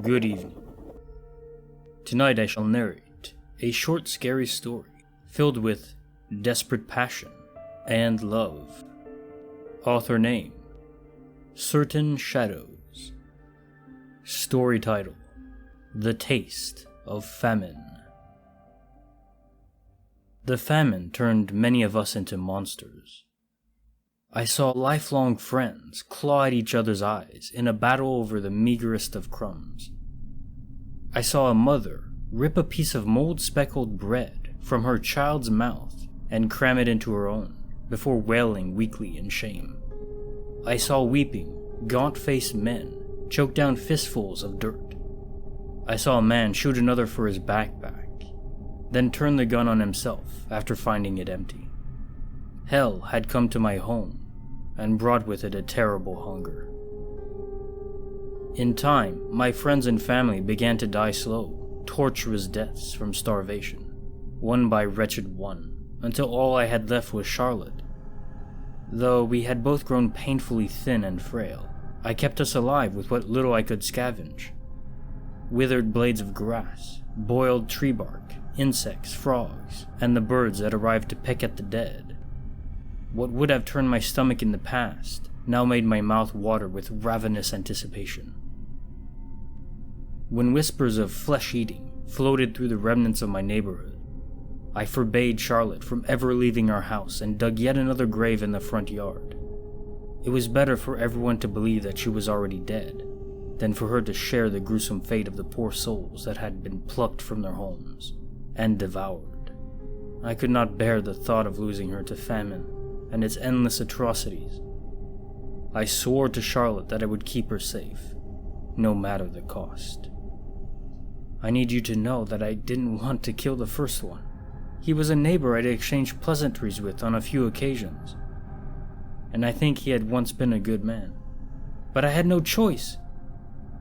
Good evening. Tonight I shall narrate a short, scary story filled with desperate passion and love. Author name: Certain Shadows. Story title: The Taste of Famine. The famine turned many of us into monsters. I saw lifelong friends claw at each other's eyes in a battle over the meagerest of crumbs. I saw a mother rip a piece of mold-speckled bread from her child's mouth and cram it into her own before wailing weakly in shame. I saw weeping, gaunt-faced men choke down fistfuls of dirt. I saw a man shoot another for his backpack, then turn the gun on himself after finding it empty. Hell had come to my home and brought with it a terrible hunger. In time, my friends and family began to die slow, torturous deaths from starvation, one by wretched one, until all I had left was Charlotte. Though we had both grown painfully thin and frail, I kept us alive with what little I could scavenge. Withered blades of grass, boiled tree bark, insects, frogs, and the birds that arrived to peck at the dead. What would have turned my stomach in the past now made my mouth water with ravenous anticipation. When whispers of flesh-eating floated through the remnants of my neighborhood, I forbade Charlotte from ever leaving our house and dug yet another grave in the front yard. It was better for everyone to believe that she was already dead than for her to share the gruesome fate of the poor souls that had been plucked from their homes and devoured. I could not bear the thought of losing her to famine and its endless atrocities. I swore to Charlotte that I would keep her safe, no matter the cost. I need you to know that I didn't want to kill the first one. He was a neighbor I'd exchanged pleasantries with on a few occasions, and I think he had once been a good man. But I had no choice.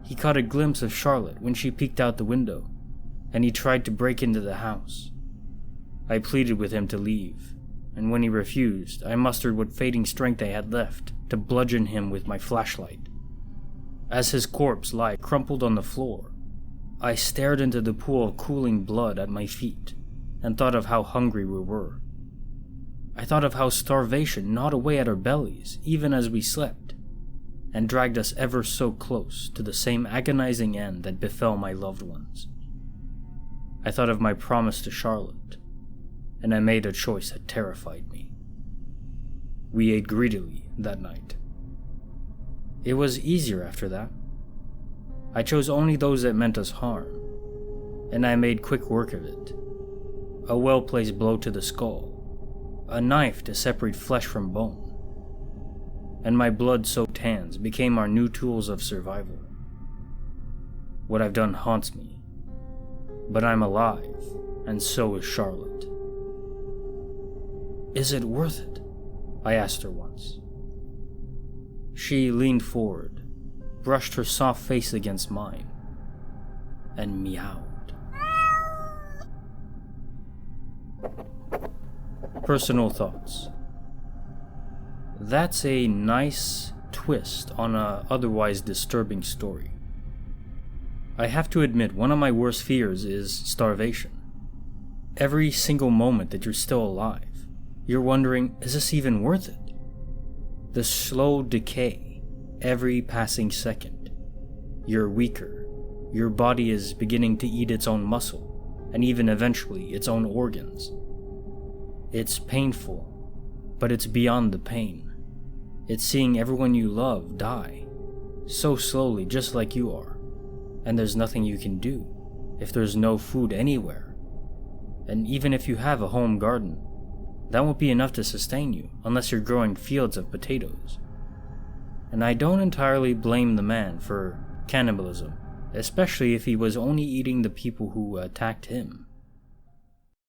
He caught a glimpse of Charlotte when she peeked out the window, and he tried to break into the house. I pleaded with him to leave, and when he refused, I mustered what fading strength I had left to bludgeon him with my flashlight. As his corpse lay crumpled on the floor, I stared into the pool of cooling blood at my feet and thought of how hungry we were. I thought of how starvation gnawed away at our bellies even as we slept, and dragged us ever so close to the same agonizing end that befell my loved ones. I thought of my promise to Charlotte, and I made a choice that terrified me. We ate greedily that night. It was easier after that. I chose only those that meant us harm, and I made quick work of it. A well-placed blow to the skull, a knife to separate flesh from bone, and my blood-soaked hands became our new tools of survival. What I've done haunts me, but I'm alive, and so is Charlotte. "Is it worth it?" I asked her once. She leaned forward, brushed her soft face against mine, and meowed. Personal thoughts. That's a nice twist on a otherwise disturbing story. I have to admit, one of my worst fears is starvation. Every single moment that you're still alive, you're wondering, is this even worth it? The slow decay, every passing second. You're weaker. Your body is beginning to eat its own muscle, and even eventually its own organs. It's painful, but it's beyond the pain. It's seeing everyone you love die, so slowly just like you are, and there's nothing you can do if there's no food anywhere. And even if you have a home garden, that won't be enough to sustain you unless you're growing fields of potatoes. And I don't entirely blame the man for cannibalism, especially if he was only eating the people who attacked him.